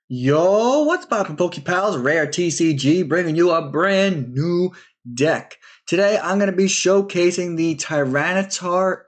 Yo, what's poppin' Pals? Rare TCG bringing you a brand new deck. Today I'm going to be showcasing the Tyranitar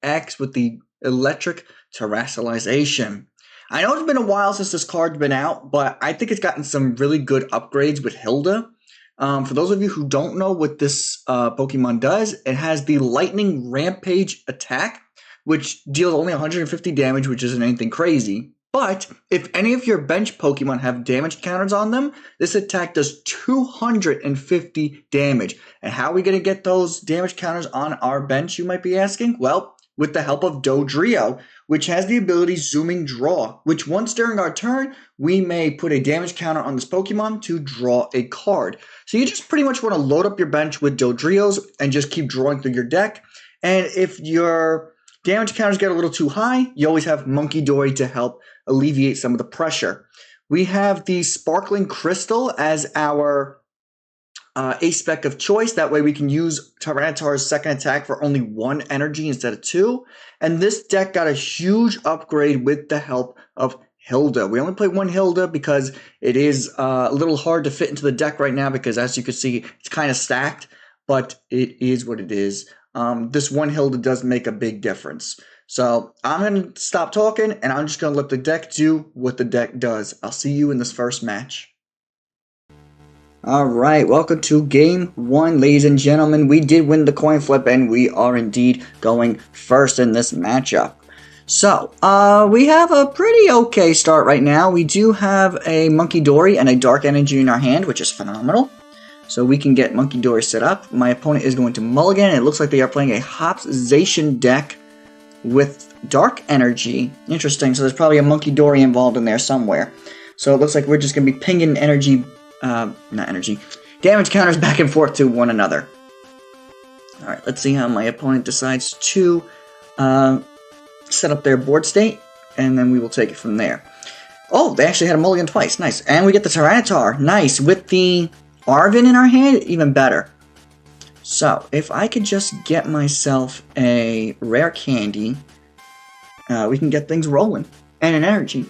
EX with the electric terrestrialization. I know it's been a while since this card's been out, but I think it's gotten some really good upgrades with Hilda. For those of you who don't know what this Pokemon does, it has the Lightning Rampage attack, which deals only 150 damage, which isn't anything crazy. But if any of your bench Pokemon have damage counters on them, this attack does 250 damage. And how are we going to get those damage counters on our bench, you might be asking? Well, with the help of Dodrio, which has the ability Zooming Draw, which once during our turn, we may put a damage counter on this Pokemon to draw a card. So you just pretty much want to load up your bench with Dodrios and just keep drawing through your deck. And if your damage counters get a little too high, you always have Munkidori to help alleviate some of the pressure. We have the Sparkling Crystal as our A-Spec of choice. That way we can use Tyranitar's second attack for only 1 energy instead of 2. And this deck got a huge upgrade with the help of Hilda. We only play 1 Hilda because it is a little hard to fit into the deck right now because, as you can see, it's kind of stacked, but it is what it is. This 1 Hilda does make a big difference. So I'm going to stop talking, and I'm just going to let the deck do what the deck does. I'll see you in this first match. Alright, welcome to Game 1, ladies and gentlemen. We did win the coin flip, and we are indeed going first in this matchup. So, we have a pretty okay start right now. We do have a Munkidori and a Dark Energy in our hand, which is phenomenal. So we can get Munkidori set up. My opponent is going to mulligan, and it looks like they are playing a Hopzation deck with Dark Energy. Interesting, so there's probably a Munkidori involved in there somewhere. So it looks like we're just going to be pinging damage counters back and forth to one another. Alright, let's see how my opponent decides to set up their board state, and then we will take it from there. Oh, they actually had a mulligan twice, nice. And we get the Tyranitar, nice, with the Arven in our hand, even better. So, if I could just get myself a Rare Candy, we can get things rolling. And an energy.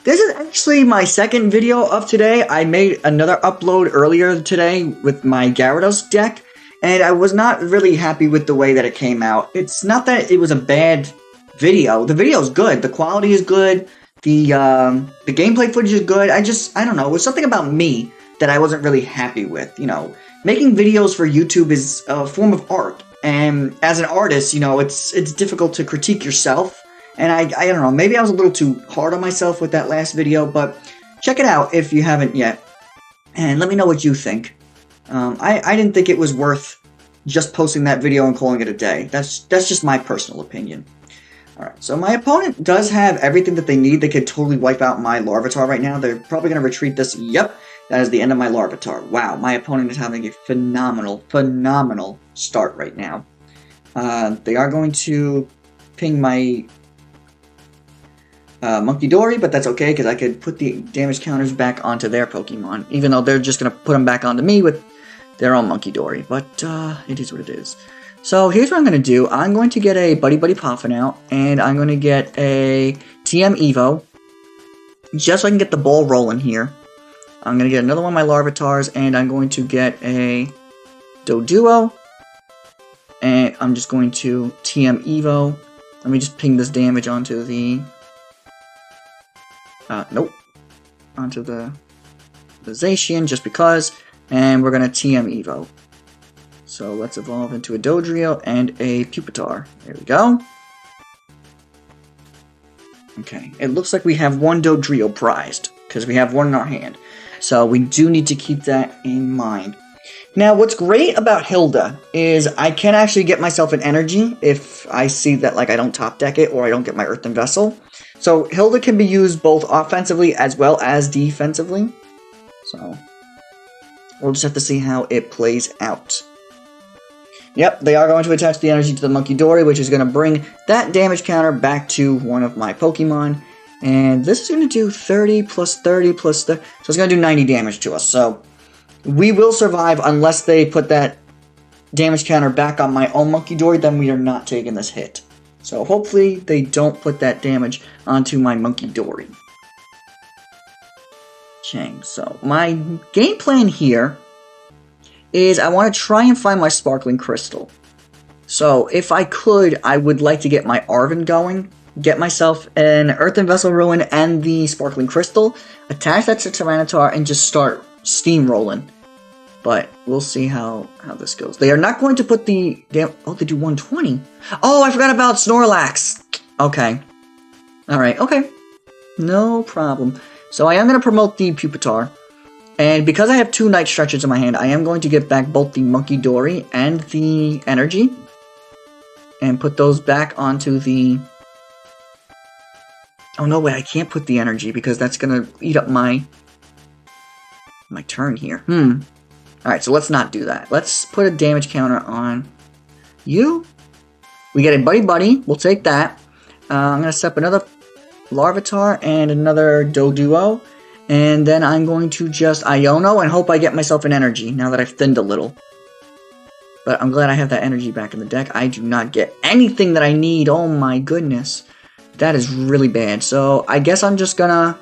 This is actually my second video of today. I made another upload earlier today with my Gyarados deck, and I was not really happy with the way that it came out. It's not that it was a bad video. The video is good. The quality is good. The gameplay footage is good. I don't know. It was something about me that I wasn't really happy with, you know. Making videos for YouTube is a form of art, and as an artist, you know, it's difficult to critique yourself, and I don't know, maybe I was a little too hard on myself with that last video, but check it out if you haven't yet, and let me know what you think. I didn't think it was worth just posting that video and calling it a day. That's just my personal opinion. Alright, so my opponent does have everything that they need. They could totally wipe out my Larvitar right now. They're probably going to retreat this. Yep. That is the end of my Larvitar. Wow, my opponent is having a phenomenal start right now. They are going to ping my Munkidori, but that's okay, because I could put the damage counters back onto their Pokemon, even though they're just going to put them back onto me with their own Munkidori, but it is what it is. So here's what I'm going to do. I'm going to get a Buddy-Buddy Poffin out, and I'm going to get a TM Evo, just so I can get the ball rolling here. I'm going to get another one of my Larvitars, and I'm going to get a Doduo, and I'm just going to TM Evo. Let me just ping this damage onto the, onto the Zacian, just because, and we're going to TM Evo. So let's evolve into a Dodrio and a Pupitar. There we go. Okay, it looks like we have 1 Dodrio prized, because we have 1 in our hand. So we do need to keep that in mind. Now, what's great about Hilda is I can actually get myself an energy if I see that, like, I don't top deck it or I don't get my Earthen Vessel. So Hilda can be used both offensively as well as defensively. So we'll just have to see how it plays out. Yep, they are going to attach the energy to the Munkidori, which is going to bring that damage counter back to one of my Pokemon. And this is going to do 30 plus 30 plus 30. So it's going to do 90 damage to us. So we will survive unless they put that damage counter back on my own Munkidori. Then we are not taking this hit. So hopefully they don't put that damage onto my Munkidori. Okay, so my game plan here is I want to try and find my Sparkling Crystal. So if I could, I would like to get my Arven going, get myself an Earthen Vessel Ruin and the Sparkling Crystal, attach that to Tyranitar, and just start steamrolling. But we'll see how this goes. They are not going to put the... Oh, they do 120. Oh, I forgot about Snorlax. Okay. Alright, okay. No problem. So I am going to promote the Pupitar. And because I have 2 Night Stretchers in my hand, I am going to get back both the Munkidori and the Energy. And put those back onto the... Oh, no, wait, I can't put the Energy because that's going to eat up my turn here. Alright, so let's not do that. Let's put a damage counter on you. We get a Buddy-Buddy. We'll take that. I'm going to set up another Larvitar and another Doduo. And then I'm going to just Iono and hope I get myself an Energy now that I've thinned a little. But I'm glad I have that Energy back in the deck. I do not get anything that I need. Oh my goodness. That is really bad. So I guess I'm just gonna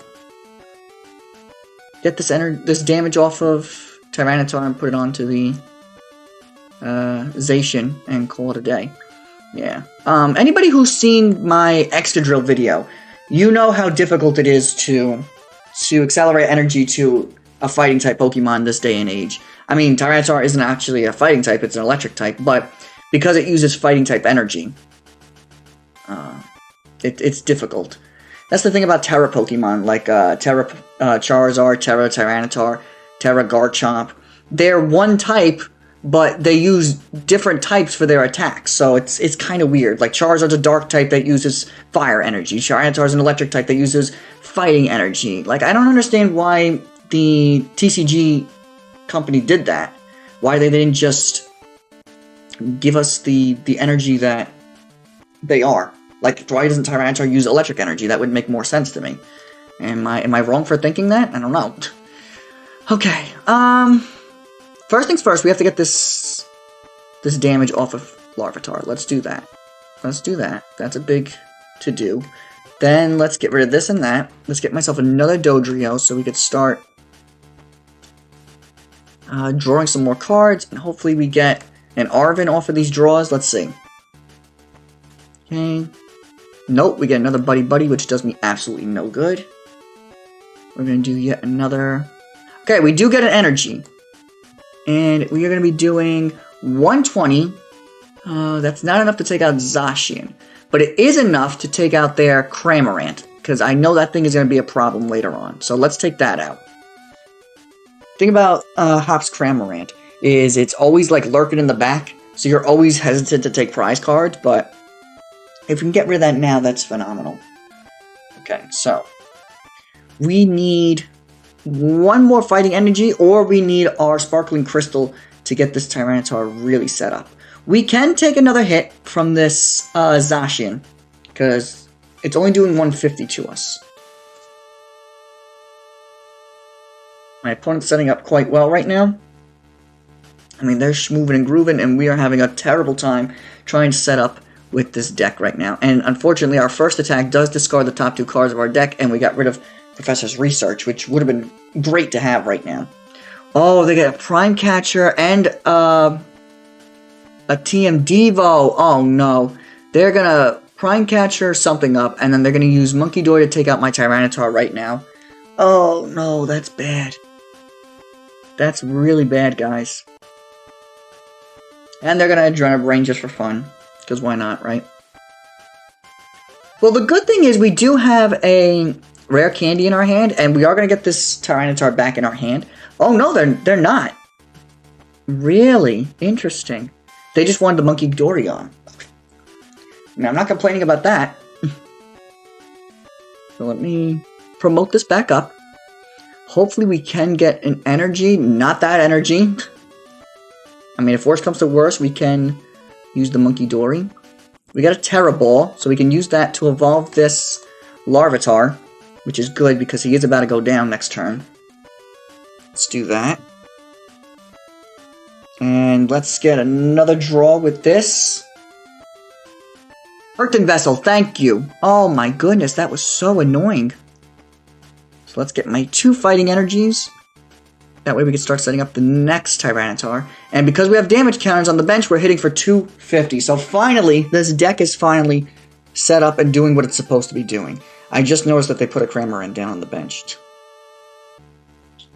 get this damage off of Tyranitar and put it onto the Zacian and call it a day. Yeah. Anybody who's seen my Excadrill video, you know how difficult it is to accelerate energy to a fighting type Pokemon this day and age. I mean, Tyranitar isn't actually a fighting type, it's an electric type, but because it uses fighting type energy, it's difficult. That's the thing about Tera Pokemon, like Tera Charizard, Tera Tyranitar, Tera Garchomp. They're one type, but they use different types for their attacks, so it's kind of weird. Like Charizard's a dark type that uses fire energy. Tyranitar's an electric type that uses fighting energy. Like, I don't understand why the TCG company did that. Why they didn't just give us the energy that they are. Like, why doesn't Tyranitar use electric energy? That would make more sense to me. Am I wrong for thinking that? I don't know. Okay, first things first, we have to get this damage off of Larvitar. Let's do that. Let's do that. That's a big to-do. Then let's get rid of this and that. Let's get myself another Dodrio so we could start drawing some more cards, and hopefully we get an Arven off of these draws. Let's see. Okay. Nope, we get another Buddy-Buddy, which does me absolutely no good. We're going to do yet another... Okay, we do get an Energy. And we are going to be doing 120. That's not enough to take out Zacian. But it is enough to take out their Cramorant. Because I know that thing is going to be a problem later on. So let's take that out. The thing about Hop's Cramorant is it's always like lurking in the back. So you're always hesitant to take prize cards. But if we can get rid of that now, that's phenomenal. Okay, so we need one more fighting energy, or we need our Sparkling Crystal to get this Tyranitar really set up. We can take another hit from this Zacian, because it's only doing 150 to us. My opponent's setting up quite well right now. I mean, they're moving and grooving, and we are having a terrible time trying to set up with this deck right now. And unfortunately, our first attack does discard the top 2 cards of our deck, and we got rid of Professor's Research, which would have been great to have right now. Oh, they get a Prime Catcher and a TM Devo. Oh no. They're gonna Prime Catcher something up, and then they're gonna use Munkidori to take out my Tyranitar right now. Oh no, that's bad. That's really bad, guys. And they're gonna Adrenaline Brain just for fun. Because why not, right? Well, the good thing is we do have a Rare Candy in our hand, and we are going to get this Tyranitar back in our hand. Oh no, they're not. Really? Interesting. They just wanted the Munkidori on. Now, I'm not complaining about that. So let me promote this back up. Hopefully we can get an Energy. Not that Energy. I mean, if worse comes to worse, we can use the Munkidori. We got a Tera Ball, so we can use that to evolve this Larvitar, which is good because he is about to go down next turn. Let's do that. And let's get another draw with this. Earthen Vessel, thank you. Oh my goodness, that was so annoying. So let's get my 2 fighting energies. That way we can start setting up the next Tyranitar. And because we have damage counters on the bench, we're hitting for 250. So finally, this deck is finally set up and doing what it's supposed to be doing. I just noticed that they put a Cramorant down on the bench.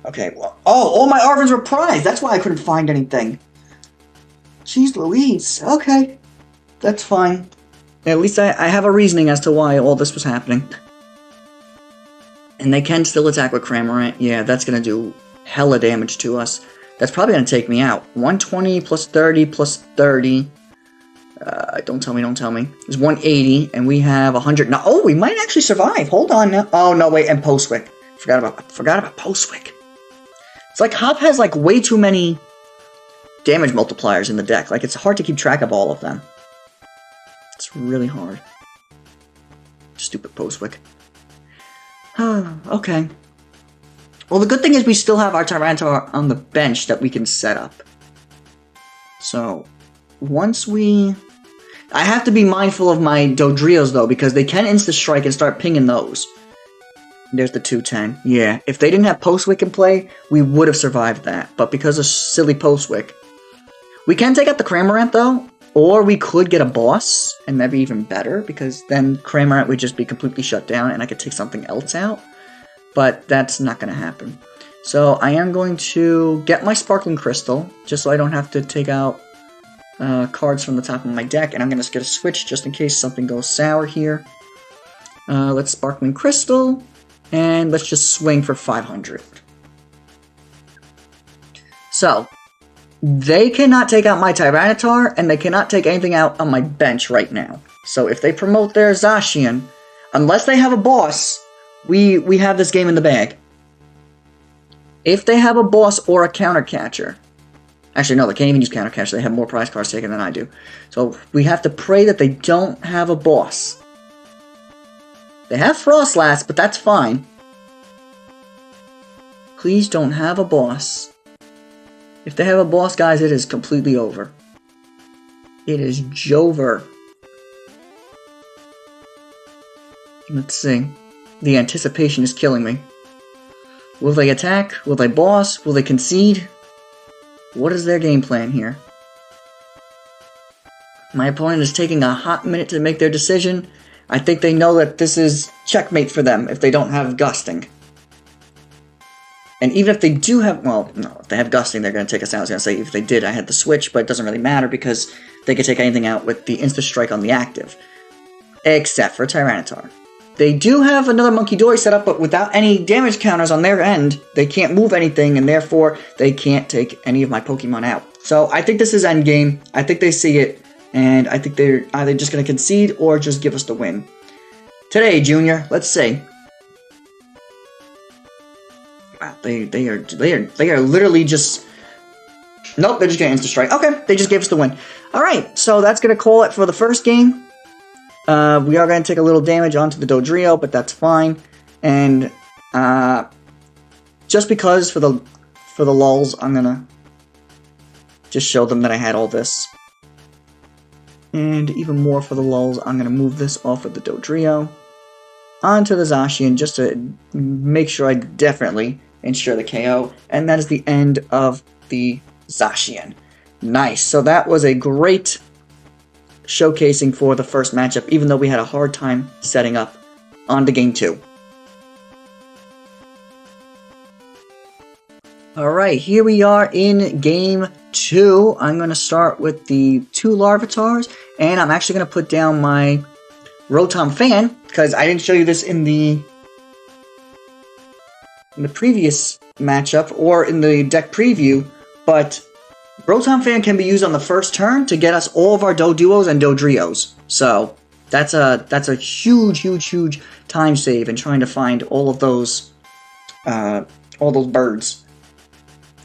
Okay, well, oh, all my Arvens were prized. That's why I couldn't find anything. Jeez Louise. Okay, that's fine. At least I have a reasoning as to why all this was happening. And they can still attack with Cramorant. Yeah, that's going to do hella damage to us. That's probably going to take me out. 120 plus 30 plus 30. Don't tell me, don't tell me. It's 180, and we have 100. No, oh, we might actually survive. Hold on now. Oh, no, wait, and Postwick. Forgot about Postwick. It's like Hop has like way too many damage multipliers in the deck. Like, it's hard to keep track of all of them. It's really hard. Stupid Postwick. Okay. Well, the good thing is we still have our Tyranitar on the bench that we can set up. So, once we... I have to be mindful of my Dodrios, though, because they can Insta-Strike and start pinging those. There's the 210. Yeah, if they didn't have Postwick in play, we would have survived that. But because of silly Postwick... We can take out the Cramorant, though, or we could get a boss, and that'd be even better, because then Cramorant would just be completely shut down, and I could take something else out. But that's not going to happen. So I am going to get my Sparkling Crystal, just so I don't have to take out cards from the top of my deck, and I'm going to get a Switch just in case something goes sour here. Let's Sparkling Crystal, and let's just swing for 500. So, they cannot take out my Tyranitar, and they cannot take anything out on my bench right now. So if they promote their Zacian, unless they have a boss... We have this game in the bag. If they have a boss or a counter catcher. Actually, no, they can't even use counter catcher. They have more prize cards taken than I do. So we have to pray that they don't have a boss. They have Frostlast, but that's fine. Please don't have a boss. If they have a boss, guys, it is completely over. It is Jover. Let's see. The anticipation is killing me. Will they attack? Will they boss? Will they concede? What is their game plan here? My opponent is taking a hot minute to make their decision. I think they know that this is checkmate for them if they don't have Gusting. And even if they do have... Well, no, if they have Gusting, they're going to take us out. I was going to say, if they did, I had the Switch, but it doesn't really matter because they could take anything out with the Insta-Strike on the active. Except for Tyranitar. They do have another Munkidori set up, but without any damage counters on their end, they can't move anything, and therefore, they can't take any of my Pokemon out. So, I think this is endgame. I think they see it, and I think they're either just going to concede or just give us the win. Today, Junior, let's see. Wow, they are literally just... Nope, they're just going to Insta-Strike. Okay, they just gave us the win. Alright, so that's going to call it for the first game. We are going to take a little damage onto the Dodrio, but that's fine. And just because for the lulz, I'm going to just show them that I had all this. And even more for the lulz, I'm going to move this off of the Dodrio onto the Zacian just to make sure I definitely ensure the KO. And that is the end of the Zacian. Nice. So that was a great showcasing for the first matchup, even though we had a hard time setting up on to game 2. Alright, here we are in game 2. I'm going to start with the 2 Larvitars, and I'm actually going to put down my Rotom Fan, because I didn't show you this in the previous matchup, or in the deck preview, but Rotom Fan can be used on the first turn to get us all of our Doduos and Dodrios. So that's a huge time save in trying to find all of those birds,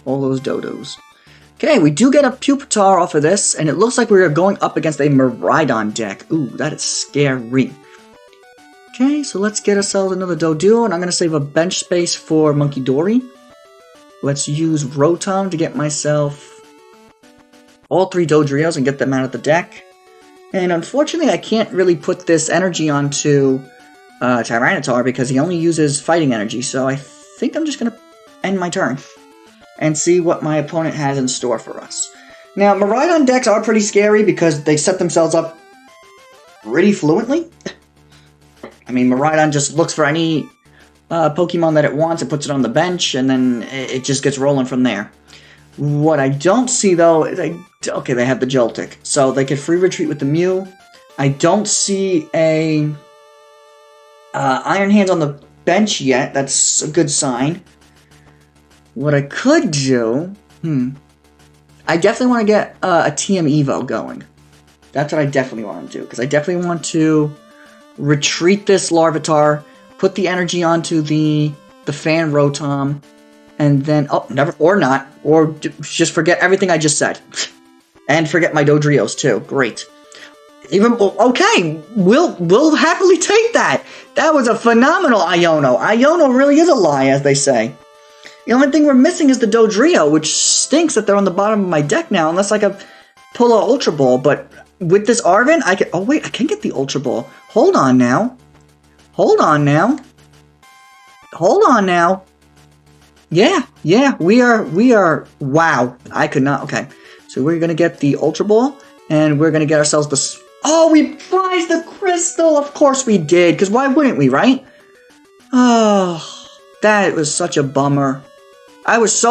all those Dodos. Okay, we do get a Pupitar off of this, and it looks like we're going up against a Miraidon deck. Ooh, that is scary. Okay, so let's get ourselves another Doduo, and I'm going to save a bench space for Munkidori. Let's use Rotom to get myself all 3 Dodrios and get them out of the deck. And unfortunately, I can't really put this energy onto Tyranitar because he only uses fighting energy, so I think I'm just going to end my turn and see what my opponent has in store for us. Now, Miraidon decks are pretty scary because they set themselves up pretty fluently. I mean, Miraidon just looks for any Pokemon that it wants and puts it on the bench, and then it just gets rolling from there. What I don't see, though, is okay, they have the Joltik, so they could free retreat with the Mew. I don't see a Iron Hands on the bench yet. That's a good sign. What I could do, I definitely want to get a TM Evo going. That's what I definitely want to do, because I definitely want to retreat this Larvitar, put the energy onto the Fan Rotom, and then, or just forget everything I just said. And forget my Dodrios too. Great. Okay, we'll happily take that. That was a phenomenal Iono. Iono really is a lie, as they say. The only thing we're missing is the Dodrio, which stinks that they're on the bottom of my deck now, unless I could pull an Ultra Ball. But with this Arven, I can. Oh wait, I can get the Ultra Ball. Hold on now. Hold on now. Hold on now. Yeah, we are. Wow, I could not. Okay, so we're gonna get the Ultra Ball, and we're gonna get ourselves the. Oh, we prized the crystal. Of course we did, because why wouldn't we, right? Oh, that was such a bummer. I was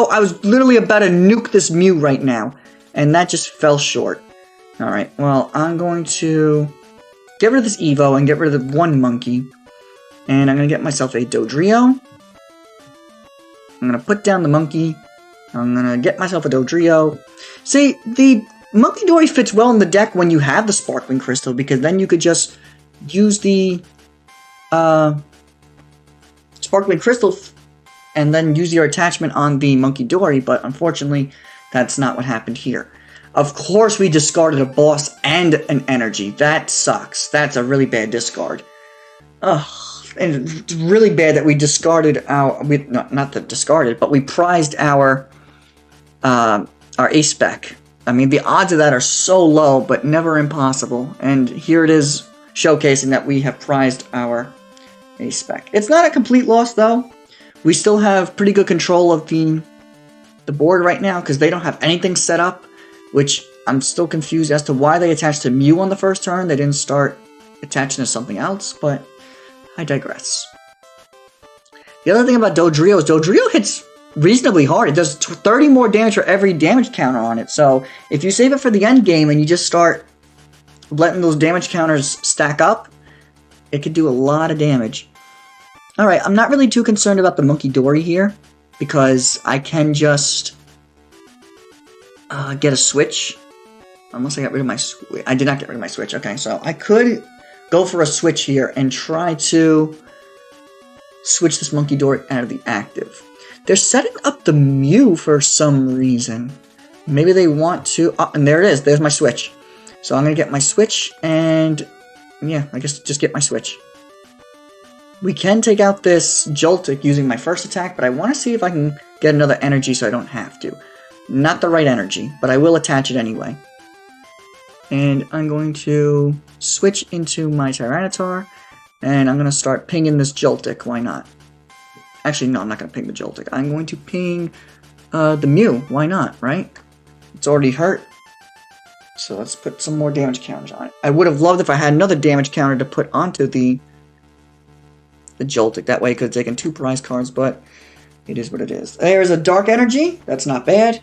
literally about to nuke this Mew right now, and that just fell short. All right, well, I'm going to get rid of this Evo and get rid of the one monkey, and I'm gonna get myself a Dodrio. I'm going to put down the monkey. I'm going to get myself a Dodrio. See, the Munkidori fits well in the deck when you have the Sparkling Crystal, because then you could just use the Sparkling Crystal and then use your attachment on the Munkidori, but unfortunately, that's not what happened here. Of course, we discarded a boss and an energy. That sucks. That's a really bad discard. Ugh. And it's really bad that we discarded our, not that discarded, but we prized our A-Spec. I mean, the odds of that are so low, but never impossible. And here it is showcasing that we have prized our A-Spec. It's not a complete loss, though. We still have pretty good control of the board right now, because they don't have anything set up, which I'm still confused as to why they attached to Mew on the first turn. They didn't start attaching to something else, but I digress. The other thing about Dodrio is Dodrio hits reasonably hard. It does 30 more damage for every damage counter on it. So if you save it for the end game and you just start letting those damage counters stack up, it could do a lot of damage. Alright, I'm not really too concerned about the Munkidori here, because I can just get a switch. Unless I got rid of my switch. I did not get rid of my switch. Okay, so I could go for a switch here and try to switch this Munkidori out of the active. They're setting up the Mew for some reason. Maybe they want to... Oh, and there it is. There's my switch. So I'm going to get my switch and... yeah, I guess just get my switch. We can take out this Joltik using my first attack, but I want to see if I can get another energy so I don't have to. Not the right energy, but I will attach it anyway. And I'm going to switch into my Tyranitar, and I'm going to start pinging this Joltik. Why not? Actually, no, I'm not going to ping the Joltik. I'm going to ping the Mew. Why not, right? It's already hurt. So let's put some more damage counters on it. I would have loved if I had another damage counter to put onto the Joltik. That way I could have taken 2 prize cards, but it is what it is. There's a Dark Energy. That's not bad.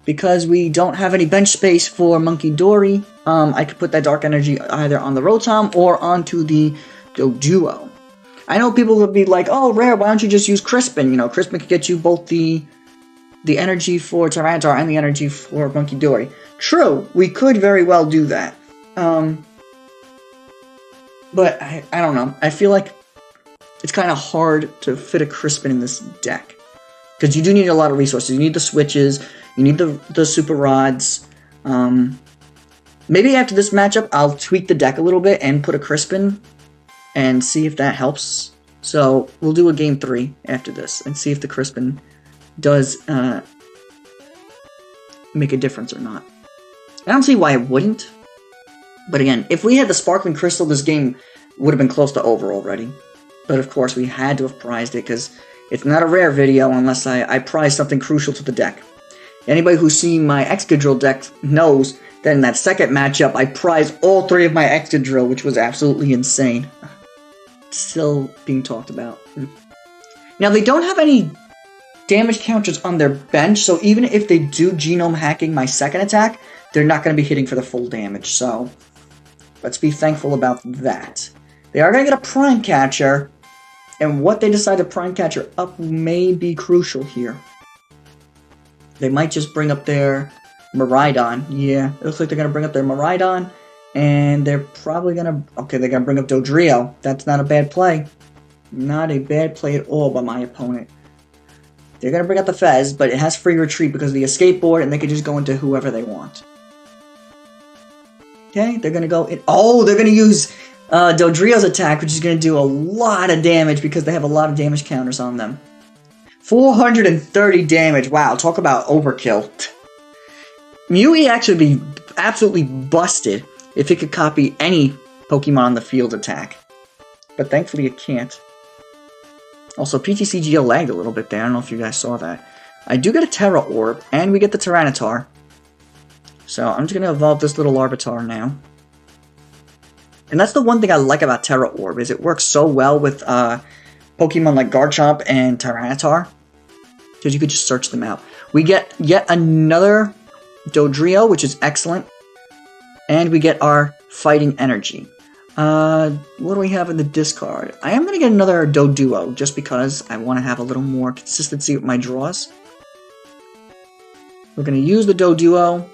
Because we don't have any bench space for Munkidori, I could put that Dark Energy either on the Rotom or onto the Doduo. I know people would be like, oh, Rare, why don't you just use Crispin? You know, Crispin could get you both the energy for Tyranitar and the energy for Munkidori. True, we could very well do that. But I don't know. I feel like it's kind of hard to fit a Crispin in this deck. Because you do need a lot of resources. You need the switches, you need the super rods. Maybe after this matchup, I'll tweak the deck a little bit and put a Crispin and see if that helps. So we'll do a game 3 after this and see if the Crispin does make a difference or not. I don't see why it wouldn't. But again, if we had the Sparkling Crystal, this game would have been close to over already. But of course, we had to have prized it because it's not a rare video unless I prize something crucial to the deck. Anybody who's seen my Excadrill deck knows that in that second matchup, I prized all 3 of my Excadrill, which was absolutely insane. Still being talked about. Now, they don't have any damage counters on their bench, so even if they do genome hacking my second attack, they're not going to be hitting for the full damage, so let's be thankful about that. They are going to get a Prime Catcher, and what they decide to Prime Catcher up may be crucial here. They might just bring up their Miraidon. Yeah, it looks like they're going to bring up their Miraidon, and they're probably going to... Okay, they're going to bring up Dodrio. That's not a bad play. Not a bad play at all by my opponent. They're going to bring up the Fez, but it has free retreat because of the escape board, and they can just go into whoever they want. Okay, they're going to go in... Oh, they're going to use Dodrio's attack, which is going to do a lot of damage because they have a lot of damage counters on them. 430 damage. Wow, talk about overkill. Mew EX would be absolutely busted if it could copy any Pokemon on the field attack. But thankfully it can't. Also, PTCGO lagged a little bit there. I don't know if you guys saw that. I do get a Tera Orb, and we get the Tyranitar. So I'm just going to evolve this little Larvitar now. And that's the one thing I like about Tera Orb, is it works so well with Pokemon like Garchomp and Tyranitar. Because you could just search them out. We get yet another Dodrio, which is excellent. And we get our Fighting Energy. What do we have in the discard? I am going to get another Doduo, just because I want to have a little more consistency with my draws. We're going to use the Doduo.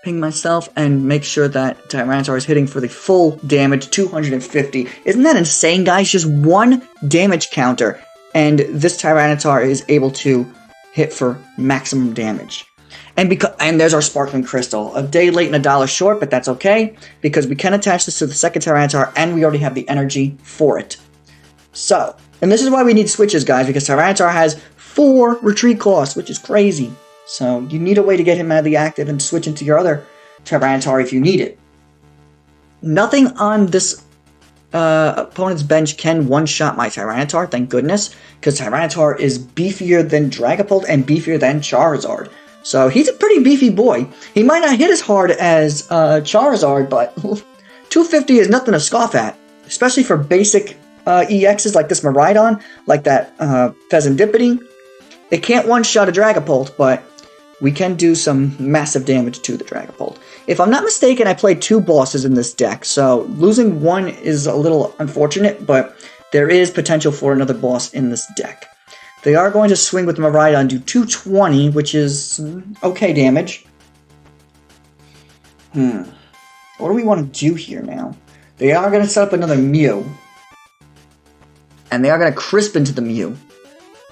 Ping myself and make sure that Tyranitar is hitting for the full damage, 250. Isn't that insane, guys? Just one damage counter, and this Tyranitar is able to hit for maximum damage. And there's our Sparkling Crystal. A day late and a dollar short, but that's okay, because we can attach this to the second Tyranitar, and we already have the energy for it. So, and this is why we need switches, guys, because Tyranitar has 4 retreat costs, which is crazy. So, you need a way to get him out of the active and switch into your other Tyranitar if you need it. Nothing on this opponent's bench can one-shot my Tyranitar, thank goodness, because Tyranitar is beefier than Dragapult and beefier than Charizard. So, he's a pretty beefy boy. He might not hit as hard as Charizard, but 250 is nothing to scoff at, especially for basic EXs like this Miraidon, like that Fezandipiti. It can't one-shot a Dragapult, but we can do some massive damage to the Dragapult. If I'm not mistaken, I played 2 bosses in this deck, so losing one is a little unfortunate, but there is potential for another boss in this deck. They are going to swing with Miraidon, do 220, which is okay damage. What do we want to do here now? They are going to set up another Mew. And they are going to Crispin to the Mew.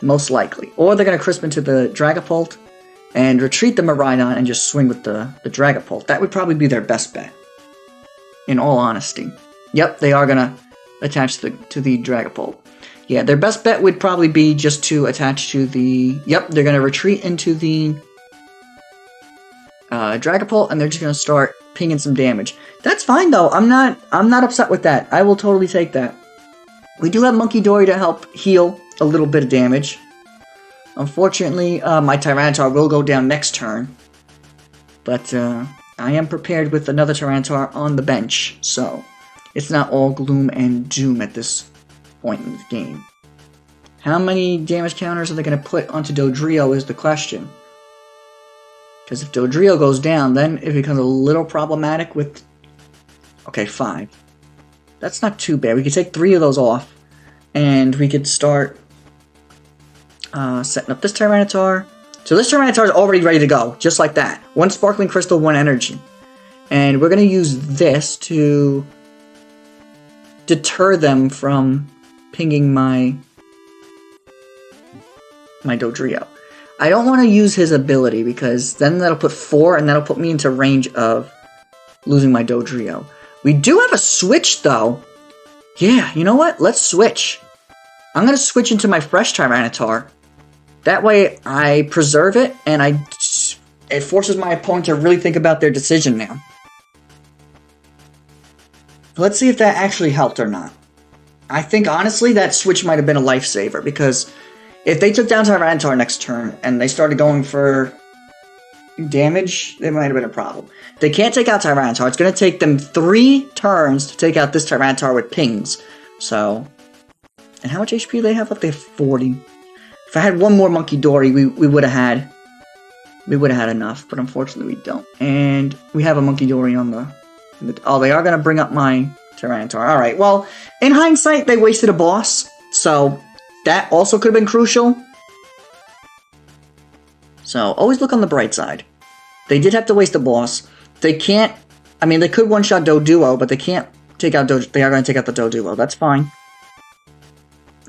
Most likely. Or they're going to Crispin to the Dragapult and retreat the Miraidon and just swing with the Dragapult. That would probably be their best bet. In all honesty. Yep, they are going to attach to the Dragapult. Yeah, their best bet would probably be just to attach to the... Yep, they're going to retreat into the Dragapult, and they're just going to start pinging some damage. That's fine, though. I'm not upset with that. I will totally take that. We do have Munkidori to help heal a little bit of damage. Unfortunately, my Tyranitar will go down next turn. But I am prepared with another Tyranitar on the bench, so it's not all gloom and doom at this point in the game. How many damage counters are they going to put onto Dodrio is the question. Because if Dodrio goes down, then it becomes a little problematic with... Okay, 5. That's not too bad. We could take 3 of those off. And we could start setting up this Tyranitar. So this Tyranitar is already ready to go. Just like that. 1 Sparkling Crystal, 1 Energy. And we're going to use this to deter them from pinging my Dodrio. I don't want to use his ability because then that'll put 4 and that'll put me into range of losing my Dodrio. We do have a switch though. Yeah, you know what? Let's switch. I'm going to switch into my fresh Tyranitar. That way I preserve it and it forces my opponent to really think about their decision now. Let's see if that actually helped or not. I think, honestly, that switch might have been a lifesaver, because if they took down Tyranitar next turn, and they started going for damage, it might have been a problem. They can't take out Tyranitar. It's going to take them 3 turns to take out this Tyranitar with pings. So, and how much HP do they have left? They have 40. If I had one more Munkidori, we would have had... We would have had enough, but unfortunately we don't. And we have a Munkidori on the... Oh, they are going to bring up my Tyranitar. Alright, well, in hindsight, they wasted a boss. So, that also could have been crucial. So, always look on the bright side. They did have to waste a boss. They can't... I mean, they could one-shot Doduo, but they can't take out They are going to take out the Doduo. That's fine.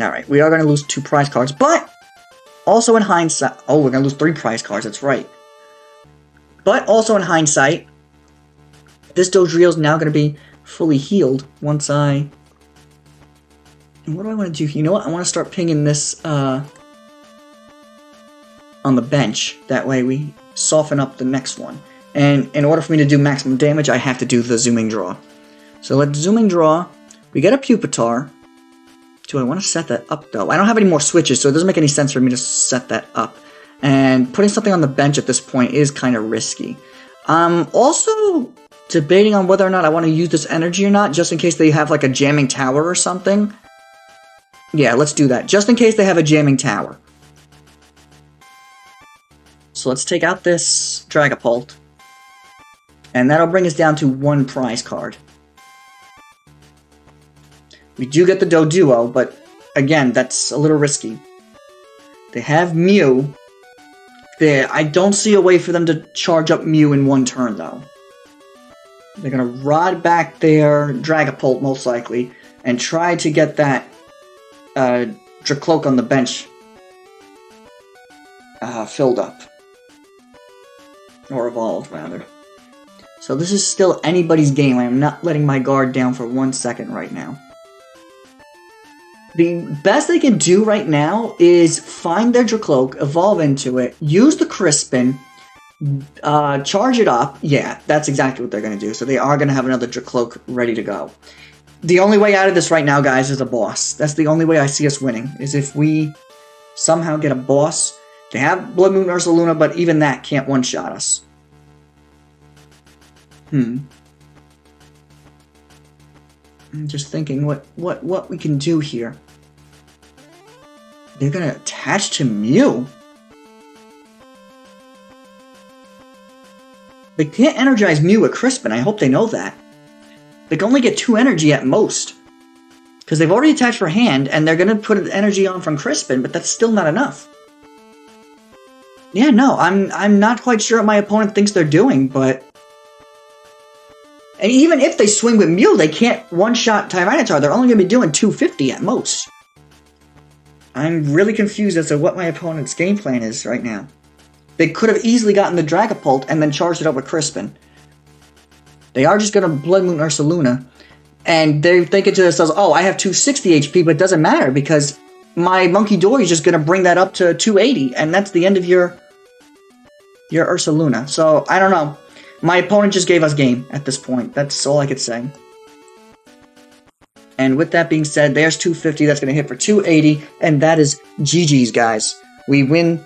Alright, we are going to lose 2 prize cards, but... Also in hindsight... Oh, we're going to lose 3 prize cards, that's right. But also in hindsight, this Dodrio is now going to be fully healed once I... And what do I want to do? You know what? I want to start pinging this on the bench. That way we soften up the next one. And in order for me to do maximum damage, I have to do the zooming draw. So let's zooming draw. We get a Pupitar. Do I want to set that up, though? I don't have any more switches, so it doesn't make any sense for me to set that up. And putting something on the bench at this point is kind of risky. Also debating on whether or not I want to use this energy or not, just in case they have, like, a jamming tower or something. Yeah, let's do that, just in case they have a jamming tower. So let's take out this Dragapult. And that'll bring us down to 1 prize card. We do get the Doduo, but again, that's a little risky. They have Mew. I don't see a way for them to charge up Mew in 1 turn, though. They're going to rod back their Dragapult, most likely, and try to get that Dracloak on the bench filled up. Or evolved, rather. So this is still anybody's game. I am not letting my guard down for 1 second right now. The best they can do right now is find their Dracloak, evolve into it, use the Crispin, charge it up. Yeah, that's exactly what they're going to do. So they are going to have another Dracloak ready to go. The only way out of this right now, guys, is a boss. That's the only way I see us winning, is if we somehow get a boss. They have Blood Moon Ursaluna, but even that can't one-shot us. I'm just thinking what we can do here. They're gonna attach to Mew. They can't energize Mew with Crispin. I hope they know that. They can only get 2 energy at most. Because they've already attached for hand, and they're gonna put energy on from Crispin, but that's still not enough. Yeah, no, I'm not quite sure what my opponent thinks they're doing, but... And even if they swing with Mew, they can't one-shot Tyranitar. They're only going to be doing 250 at most. I'm really confused as to what my opponent's game plan is right now. They could have easily gotten the Dragapult and then charged it up with Crispin. They are just going to Blood Moon Ursaluna. And they're thinking to themselves, oh, I have 260 HP, but it doesn't matter because my Munkidori is just going to bring that up to 280. And that's the end of your Ursaluna. So, I don't know. My opponent just gave us game at this point. That's all I could say. And with that being said, there's 250. That's going to hit for 280. And that is GG's, guys. We win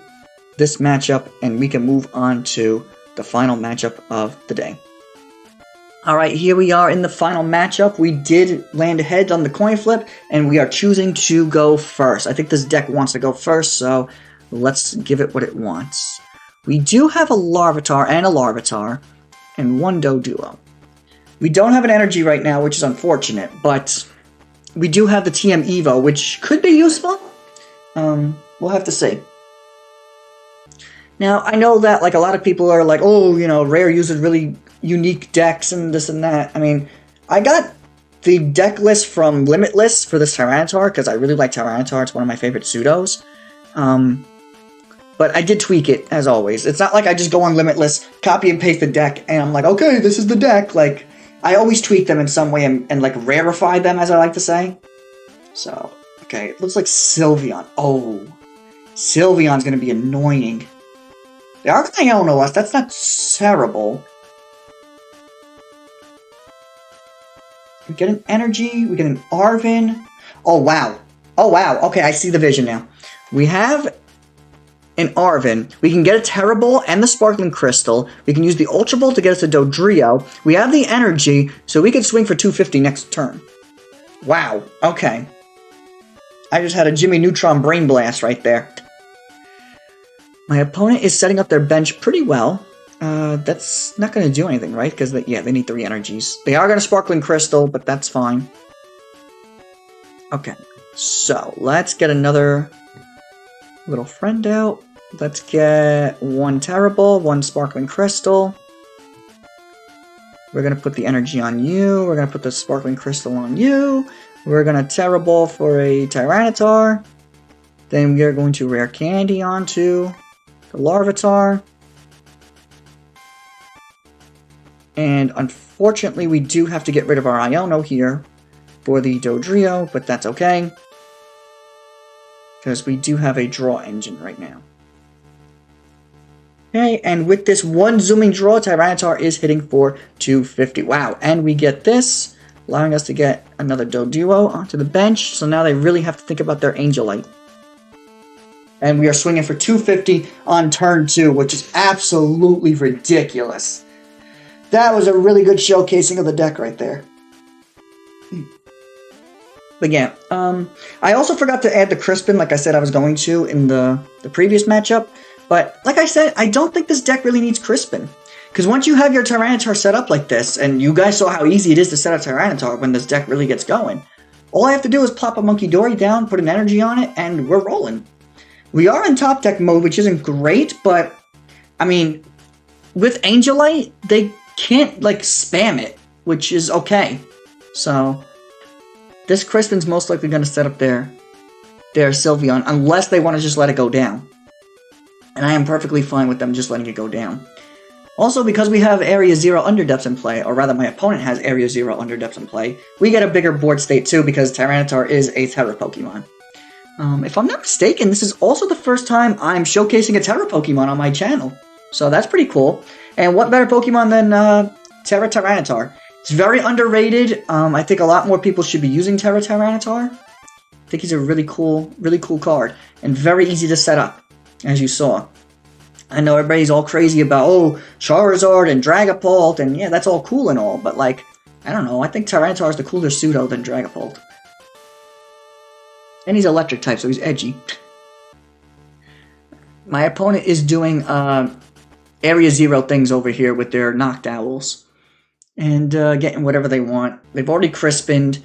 this matchup, and we can move on to the final matchup of the day. Alright, here we are in the final matchup. We did land ahead on the coin flip, and we are choosing to go first. I think this deck wants to go first, so let's give it what it wants. We do have a Larvitar and a Larvitar. And 1 Doduo. We don't have an energy right now, which is unfortunate, but we do have the TM Evo, which could be useful. We'll have to see. Now, I know that like a lot of people are like, oh, you know, Rare uses really unique decks and this and that. I mean, I got the deck list from Limitless for this Tyranitar, because I really like Tyranitar. It's one of my favorite pseudos. But I did tweak it, as always. It's not like I just go on Limitless, copy and paste the deck, and I'm like, okay, this is the deck. Like, I always tweak them in some way and like, rarify them, as I like to say. So, okay, it looks like Sylveon. Oh, Sylveon's going to be annoying. They are going to Iono us. That's not terrible. We get an energy. We get an Arven. Oh, wow. Oh, wow. Okay, I see the vision now. We have an Arven. We can get a Tera Ball and the Sparkling Crystal. We can use the Ultra Ball to get us a Dodrio. We have the energy, so we can swing for 250 next turn. Wow. Okay. I just had a Jimmy Neutron Brain Blast right there. My opponent is setting up their bench pretty well. That's not going to do anything, right? Because, yeah, they need 3 energies. They are going to Sparkling Crystal, but that's fine. Okay. So, let's get another little friend out. Let's get 1 Tera Ball, 1 Sparkling Crystal. We're going to put the energy on you. We're going to put the Sparkling Crystal on you. We're going to Tera Ball for a Tyranitar. Then we are going to Rare Candy onto the Larvitar. And unfortunately, we do have to get rid of our Iono here for the Dodrio, but that's okay. Because we do have a draw engine right now. Okay, and with this 1 zooming draw, Tyranitar is hitting for 250. Wow, and we get this, allowing us to get another Doduo onto the bench. So now they really have to think about their Angelite. And we are swinging for 250 on turn 2, which is absolutely ridiculous. That was a really good showcasing of the deck right there. But yeah, I also forgot to add the Crispin like I said I was going to in the previous matchup. But like I said, I don't think this deck really needs Crispin. Because once you have your Tyranitar set up like this, and you guys saw how easy it is to set a Tyranitar when this deck really gets going, all I have to do is plop a Munkidori down, put an energy on it, and we're rolling. We are in top deck mode, which isn't great, but, I mean, with Angelite, they can't, like, spam it, which is okay. So, this Crispin's most likely going to set up their Sylveon, unless they want to just let it go down. And I am perfectly fine with them just letting it go down. Also, because we have Area 0 Underdepths in play, or rather my opponent has Area 0 Underdepths in play, we get a bigger board state too, because Tyranitar is a Tera Pokemon. If I'm not mistaken, this is also the first time I'm showcasing a Tera Pokemon on my channel. So that's pretty cool. And what better Pokemon than Tera Tyranitar? It's very underrated. I think a lot more people should be using Tera Tyranitar. I think he's a really cool card. And very easy to set up, as you saw. I know everybody's all crazy about, oh, Charizard and Dragapult, and yeah, that's all cool and all, but like, I don't know, I think Tyranitar is the cooler pseudo than Dragapult. And he's electric type, so he's edgy. My opponent is doing Area 0 things over here with their Noctowls. And getting whatever they want. They've already Crispined.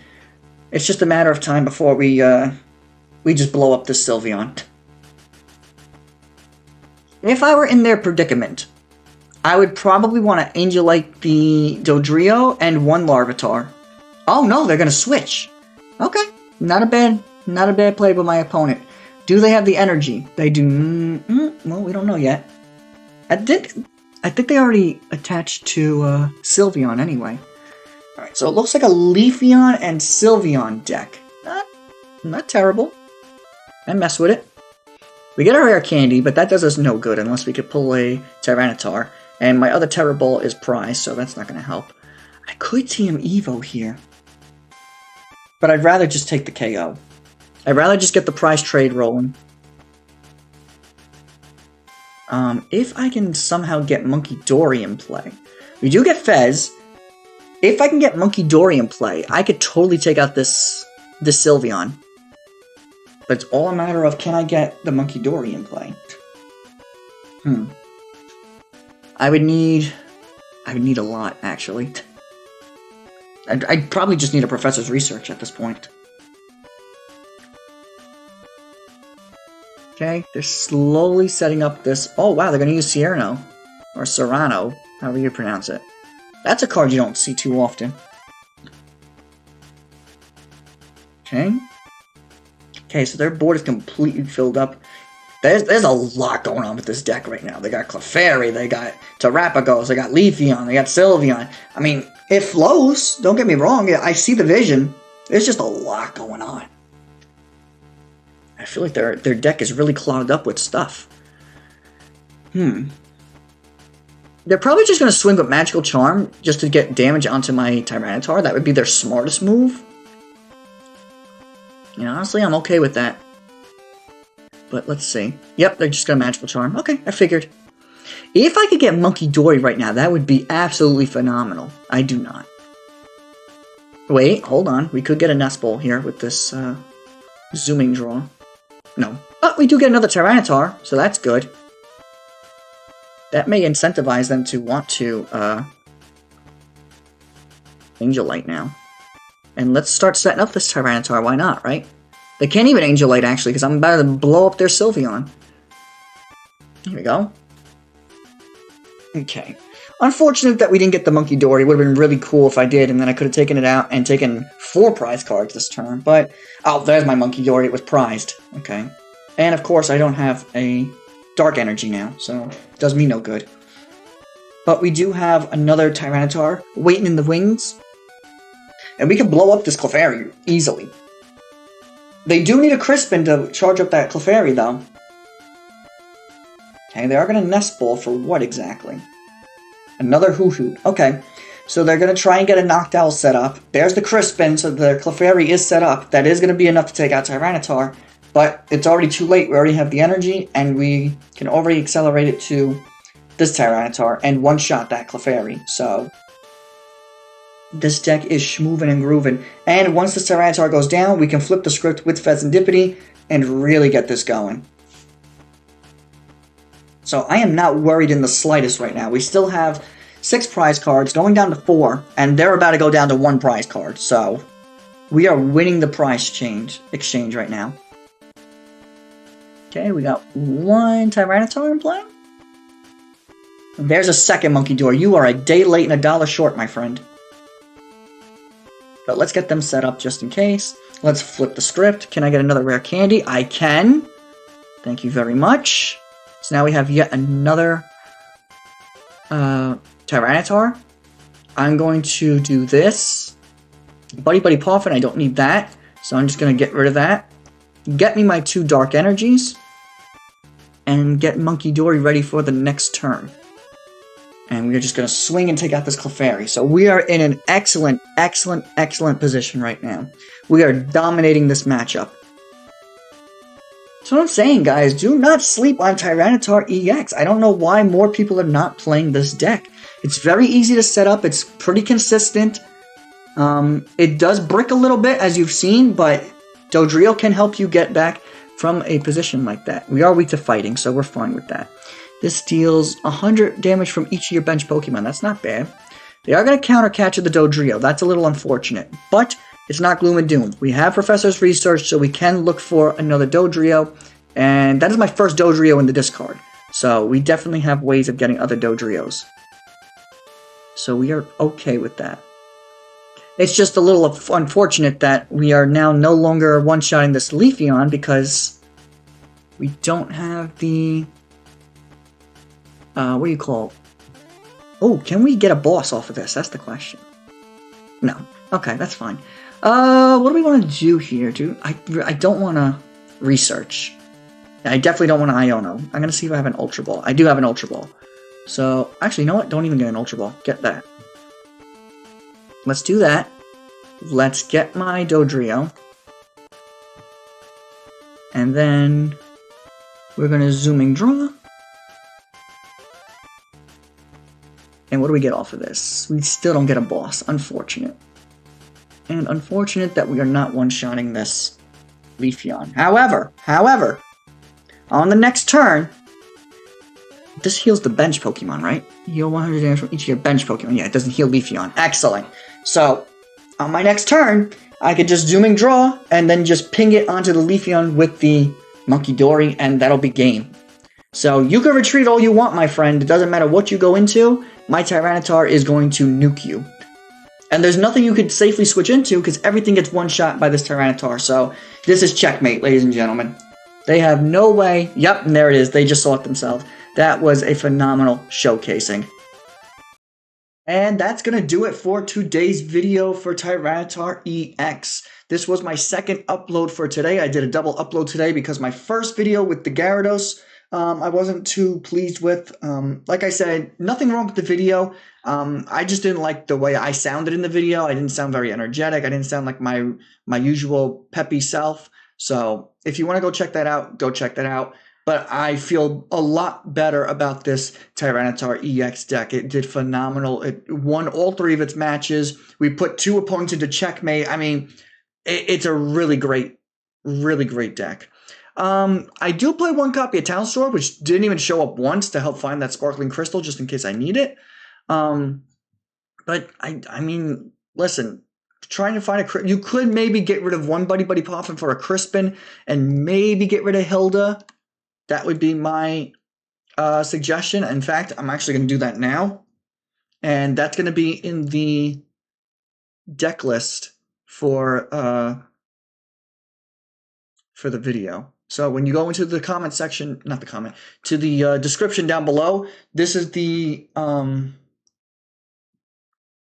It's just a matter of time before we just blow up this Sylveon. If I were in their predicament, I would probably want to Angelite the Dodrio and 1 Larvitar. Oh no, they're gonna switch. Okay, not a bad play by my opponent. Do they have the energy? They do. Well, we don't know yet. I think they already attached to Sylveon anyway. Alright, so it looks like a Leafeon and Sylveon deck. Not terrible. I mess with it. We get a Rare Candy, but that does us no good unless we could pull a Tyranitar. And my other Tera Ball is prized, so that's not going to help. I could TM Evo here. But I'd rather just take the KO. I'd rather just get the prize trade rolling. If I can somehow get Munkidori in play. We do get Fez. If I can get Munkidori in play, I could totally take out this Sylveon. But it's all a matter of, can I get the Munkidori in play? I would need a lot, actually. I'd probably just need a Professor's Research at this point. Okay, they're slowly setting up this... Oh, wow, they're going to use Cierno. Or Serrano, however you pronounce it. That's a card you don't see too often. Okay. Okay, so their board is completely filled up. There's a lot going on with this deck right now. They got Clefairy, they got Terrapagos, they got Leafeon, they got Sylveon. I mean, it flows, don't get me wrong, I see the vision. There's just a lot going on. I feel like their deck is really clogged up with stuff. They're probably just going to swing with Magical Charm just to get damage onto my Tyranitar. That would be their smartest move. And honestly, I'm okay with that. But let's see. Yep, they're just going to Magical Charm. Okay, I figured. If I could get Munkidori right now, that would be absolutely phenomenal. I do not. Wait, hold on. We could get a Nest Ball here with this zooming draw. No. Oh, we do get another Tyranitar, so that's good. That may incentivize them to want to Angel Light now. And let's start setting up this Tyranitar, why not, right? They can't even Angel Light, actually, because I'm about to blow up their Sylveon. Here we go. Okay. Unfortunate that we didn't get the Munkidori. It would have been really cool if I did, and then I could have taken it out and taken 4 prize cards this turn. But, oh, there's my Munkidori. It was prized. Okay. And, of course, I don't have a Dark Energy now, so it does me no good. But we do have another Tyranitar waiting in the wings. And we can blow up this Clefairy easily. They do need a Crispin to charge up that Clefairy, though. Okay, they are going to Nest Ball for what exactly? Another Hoo-Hoo. Okay, so they're going to try and get a Noctowl set up. There's the Crispin, so the Clefairy is set up. That is going to be enough to take out Tyranitar. But it's already too late. We already have the energy, and we can already accelerate it to this Tyranitar and one-shot that Clefairy. So this deck is schmoovin' and groovin'. And once this Tyranitar goes down, we can flip the script with Fezandipiti and really get this going. So I am not worried in the slightest right now. We still have 6 prize cards going down to 4, and they're about to go down to 1 prize card. So we are winning the prize exchange right now. Okay, we got 1 Tyranitar in play. There's a second Munkidori. You are a day late and $1 short, my friend. But let's get them set up just in case. Let's flip the script. Can I get another Rare Candy? I can. Thank you very much. So now we have yet another Tyranitar. I'm going to do this. Buddy-Buddy Poffin, I don't need that. So I'm just going to get rid of that. Get me my 2 Dark Energies. And get Munkidori ready for the next turn. And we're just going to swing and take out this Clefairy. So we are in an excellent, excellent, excellent position right now. We are dominating this matchup. So what I'm saying, guys, do not sleep on Tyranitar EX. I don't know why more people are not playing this deck. It's very easy to set up. It's pretty consistent. It does brick a little bit, as you've seen, but Dodrio can help you get back from a position like that. We are weak to fighting, so we're fine with that. This deals 100 damage from each of your bench Pokemon. That's not bad. They are going to counter catch the Dodrio. That's a little unfortunate, but it's not gloom and doom. We have Professor's Research, so we can look for another Dodrio, and that is my first Dodrio in the discard. So we definitely have ways of getting other Dodrios. So we are okay with that. It's just a little unfortunate that we are now no longer one-shotting this Leafeon because we don't have the... what do you call it? Oh, can we get a boss off of this? That's the question. No. Okay, that's fine. What do we want to do here, dude? I don't want to research. I definitely don't want to Iono. I'm going to see if I have an Ultra Ball. I do have an Ultra Ball. So, actually, you know what? Don't even get an Ultra Ball. Get that. Let's do that. Let's get my Dodrio. And then we're going to zooming draw. And what do we get off of this? We still don't get a boss. Unfortunate. And unfortunate that we are not one-shotting this Leafeon. However, on the next turn, this heals the bench Pokemon, right? Heal 100 damage from each of your bench Pokemon. Yeah, it doesn't heal Leafeon. Excellent. So, on my next turn, I could just zooming draw and then just ping it onto the Leafeon with the Munkidori, and that'll be game. So, you can retreat all you want, my friend. It doesn't matter what you go into. My Tyranitar is going to nuke you. And there's nothing you could safely switch into because everything gets one-shot by this Tyranitar. So, this is checkmate, ladies and gentlemen. They have no way... Yep, and there it is. They just saw it themselves. That was a phenomenal showcasing. And that's going to do it for today's video for Tyranitar EX. This was my second upload for today. I did a double upload today because my first video with the Gyarados I wasn't too pleased with. Like I said, nothing wrong with the video. I just didn't like the way I sounded in the video. I didn't sound very energetic. I didn't sound like my usual peppy self. So if you want to go check that out, go check that out. But I feel a lot better about this Tyranitar EX deck. It did phenomenal. It won all 3 of its matches. We put 2 opponents into checkmate. I mean, it's a really great deck. I do play 1 copy of Town Store, which didn't even show up once to help find that Sparkling Crystal just in case I need it. But I mean, listen, trying to find you could maybe get rid of 1 Buddy-Buddy Poffin for a Crispin and maybe get rid of Hilda. That would be my suggestion. In fact, I'm actually going to do that now. And that's going to be in the deck list for the video. So when you go into the comment section, not the comment, to the description down below, this is the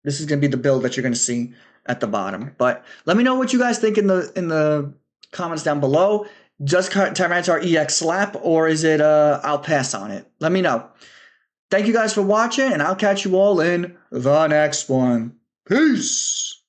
this is going to be the build that you're going to see at the bottom. But let me know what you guys think in the comments down below. Does Tyranitar EX slap, or is it I'll pass on it? Let me know. Thank you guys for watching, and I'll catch you all in the next one. Peace!